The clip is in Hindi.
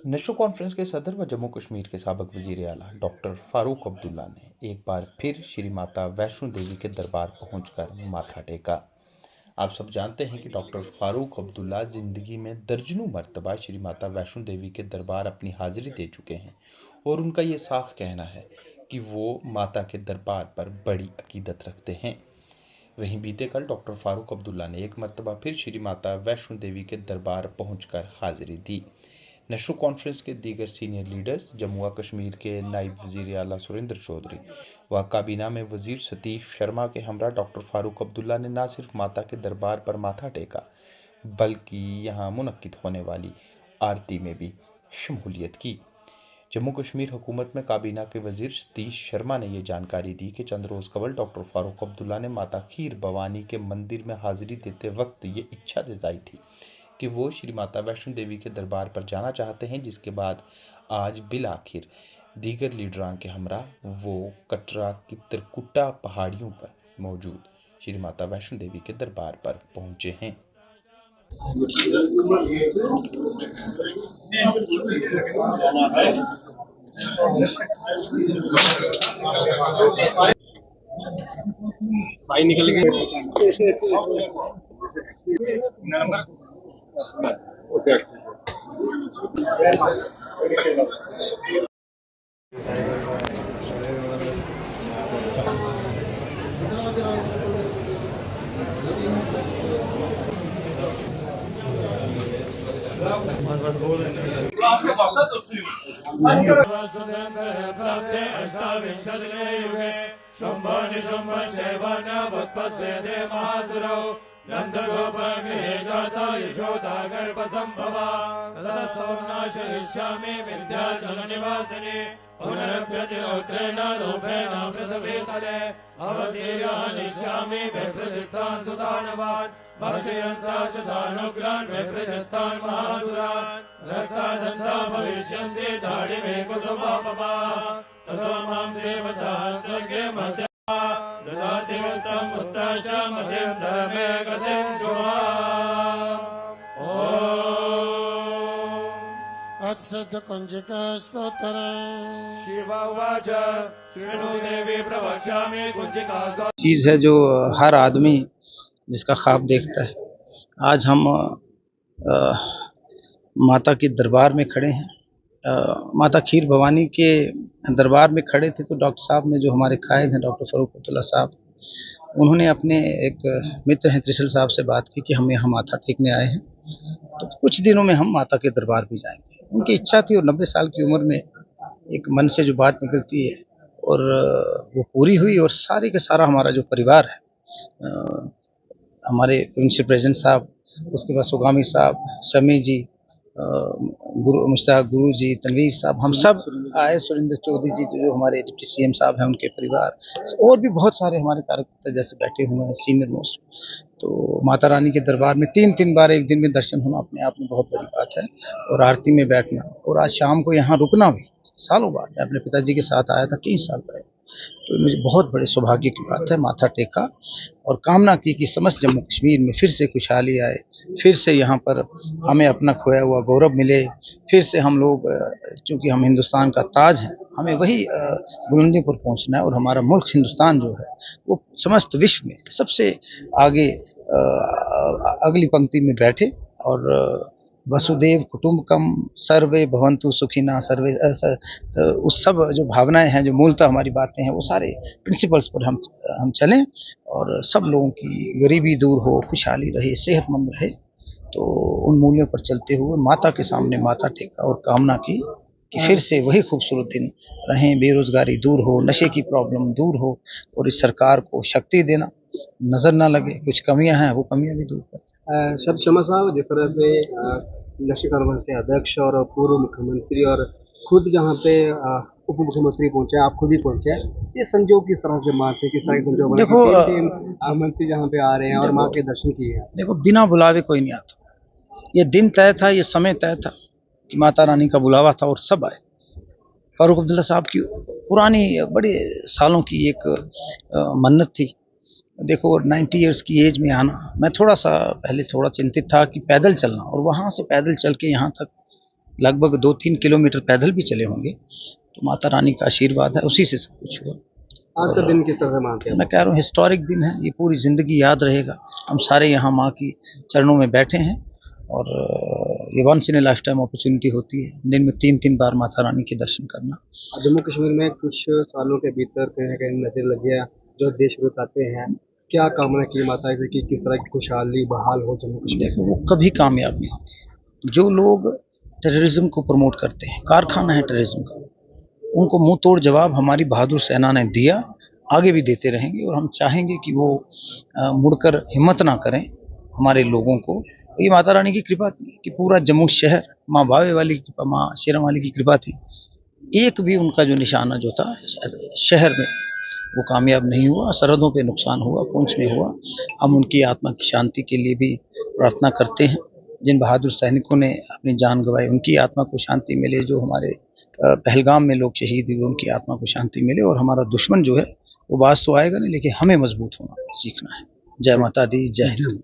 नेशनल कॉन्फ्रेंस के सदर व जम्मू कश्मीर के साबिक वजीर आला डॉक्टर फारूक अब्दुल्ला ने एक बार फिर श्री माता वैष्णो देवी के दरबार पहुंचकर माथा टेका। आप सब जानते हैं कि डॉक्टर फारूक अब्दुल्ला जिंदगी में दर्जनों मर्तबा श्री माता वैष्णो देवी के दरबार अपनी हाजिरी दे चुके हैं और उनका ये साफ कहना है कि वो माता के दरबार पर बड़ी अकीदत रखते हैं। वहीं बीते कल डॉक्टर फारूक अब्दुल्ला ने एक मर्तबा फिर श्री माता वैष्णो देवी के दरबार पहुंचकर हाजिरी दी। नेशनल कॉन्फ्रेंस के दीगर सीनियर लीडर्स जम्मू व कश्मीर के नायब वजीर आला सुरेंद्र चौधरी व काबीना में वजीर सतीश शर्मा के हमरा डॉक्टर फारूक अब्दुल्ला ने न सिर्फ माता के दरबार पर माथा टेका बल्कि यहाँ मुनक्किद होने वाली आरती में भी शमूलियत की। जम्मू कश्मीर हुकूमत में काबीना के वजीर सतीश शर्मा ने यह जानकारी दी कि चंद रोज़ कबल डॉक्टर फारूक अब्दुल्ला ने माता खीर भवानी के मंदिर में हाजिरी देते वक्त ये इच्छा जताई थी कि वो श्री माता वैष्णो देवी के दरबार पर जाना चाहते हैं, जिसके बाद आज बिल आखिर दीगर लीडरान के हमरा वो कटरा की त्रिकुटा पहाड़ियों पर मौजूद श्री माता वैष्णो देवी के दरबार पर पहुंचे हैं। साई निकल गई। ओके नंद गोपगृहे जाता यशोदा गर्भसंभवा ततस्तौनाशयिष्यामि विन्ध्याचल निवासिने पुनरप्यतिरौद्रेण लोभेन पृथ्वीतले अवतीर्यानिष्यामि विप्रसिद्धान् सुदानवान् भक्षयन्ताश्च दानुग्रान् विप्रसिद्धान् महासुरान् रक्तादन्ता भविष्यन्ति दाढिमे कुसुमापमा ततो मां देवताः स्वर्गे मध्य ददातिवत्तम् उत्तरश्च मतिं धर्मे गतिं शुभाम्। अत्सत्यकुञ्जिकास्तोत्रम् शिववाच शृणु देवी प्रवक्ष्यामि कुञ्जिका चीज़ है जो हर आदमी जिसका ख्वाब देखता है। आज हम माता के दरबार में खड़े हैं। माता खीर भवानी के दरबार में खड़े थे तो डॉक्टर साहब ने, जो हमारे कायद हैं डॉक्टर फारूक अब्दुल्ला साहब, उन्होंने अपने एक मित्र हैं त्रिशल साहब से बात की कि हम यहाँ माथा टेकने आए हैं, तो कुछ दिनों में हम माता के दरबार भी जाएंगे। उनकी इच्छा थी और 90 साल की उम्र में एक मन से जो बात निकलती है और वो पूरी हुई। और सारे का सारा हमारा जो परिवार है, हमारे प्रिंसिपल प्रेसिडेंट साहब, उसके बाद सुगामी साहब, शमी जी, मुश्ताक गुरु जी, तनवीर साहब, हम सब आए, सुरेंद्र चौधरी जी जो हमारे डिप्टी सीएम साहब हैं, उनके परिवार, और भी बहुत सारे हमारे कार्यकर्ता जैसे बैठे हुए हैं सीनियर मोस्ट। तो माता रानी के दरबार में 3 बार एक दिन में दर्शन होना अपने आप में बहुत बड़ी बात है, और आरती में बैठना, और आज शाम को यहाँ रुकना भी सालों बाद। मैं अपने पिताजी के साथ आया था कई साल पहले, तो मुझे बहुत बड़े सौभाग्य की बात है। माथा टेका और कामना की कि समस्त जम्मू कश्मीर में फिर से खुशहाली आए, फिर से यहाँ पर हमें अपना खोया हुआ गौरव मिले, फिर से हम लोग, चूँकि हम हिंदुस्तान का ताज हैं, हमें वही बुलंदी पर पहुँचना है, और हमारा मुल्क हिंदुस्तान जो है वो समस्त विश्व में सबसे आगे अगली पंक्ति में बैठे। और वसुदेव कुटुंबकम सर्वे भवन्तु सुखिना सर्वे, उस सब जो भावनाएं हैं, जो मूलतः हमारी बातें हैं, वो सारे प्रिंसिपल्स पर हम चलें, और सब लोगों की गरीबी दूर हो, खुशहाली रहे, सेहतमंद रहे। तो उन मूल्यों पर चलते हुए माता के सामने माथा टेका और कामना की कि फिर से वही खूबसूरत दिन रहें, बेरोजगारी दूर हो, नशे की प्रॉब्लम दूर हो, और इस सरकार को शक्ति देना, नजर ना लगे कुछ कमियां हैं वो कमियां भी दूर कर। शब्द शर्मा साहब, जिस तरह से नेशनल कॉन्फ्रेंस के अध्यक्ष और पूर्व मुख्यमंत्री और खुद जहाँ पे उप मुख्यमंत्री पहुंचे, आप खुद ही पहुंचे, ये संजोग किस तरह से माँ थे, किस तरह के संजोग? देखो, मंत्री जहाँ पे आ रहे हैं और माँ के दर्शन किए हैं। देखो, बिना बुलावे कोई नहीं आता। ये दिन तय था, ये समय तय था कि माता रानी का बुलावा था और सब आए। फारूक अब्दुल्ला साहब की पुरानी बड़े सालों की एक मन्नत थी। देखो, 90 इयर्स की एज में आना, मैं थोड़ा सा पहले थोड़ा चिंतित था कि पैदल चलना, और वहाँ से पैदल चल के यहाँ तक लगभग 2-3 किलोमीटर पैदल भी चले होंगे। तो माता रानी का आशीर्वाद है, उसी से सब कुछ हुआ। आज का दिन किस तरह से मानते हैं? मैं कह रहा हूँ हिस्टोरिक दिन है, ये पूरी ज़िंदगी याद रहेगा। हम सारे यहाँ माँ की चरणों में बैठे हैं और ये once in a lifetime opportunity होती है दिन में 3-3 बार माता रानी के दर्शन करना। जम्मू कश्मीर में कुछ सालों के भीतर कहीं न कहीं नजर लग गया जो देश को बताते हैं, क्या कामना की माता से कि किस तरह की खुशहाली बहाल हो जम्मू कश्मीर? देखो वो कभी कामयाब नहीं होंगे। जो लोग टेररिज्म को प्रमोट करते हैं, कारखाना है टेररिज्म का, उनको मुंह तोड़ जवाब हमारी बहादुर सेना ने दिया, आगे भी देते रहेंगे और हम चाहेंगे कि वो मुड़कर हिम्मत ना करें हमारे लोगों को। ये माता रानी की कृपा थी कि पूरा जम्मू शहर माँ बावे वाली की कृपा, माँ शेरम वाली की कृपा थी। एक भी उनका जो निशाना जो था शहर में वो कामयाब नहीं हुआ, सरहदों पे नुकसान हुआ, पुंछ में हुआ। हम उनकी आत्मा की शांति के लिए भी प्रार्थना करते हैं। जिन बहादुर सैनिकों ने अपनी जान गंवाई उनकी आत्मा को शांति मिले, जो हमारे पहलगाम में लोग शहीद हुए उनकी आत्मा को शांति मिले और हमारा दुश्मन जो है वो बाज तो आएगा नहीं, लेकिन हमें मजबूत होना सीखना है। जय माता दी, जय हिंद।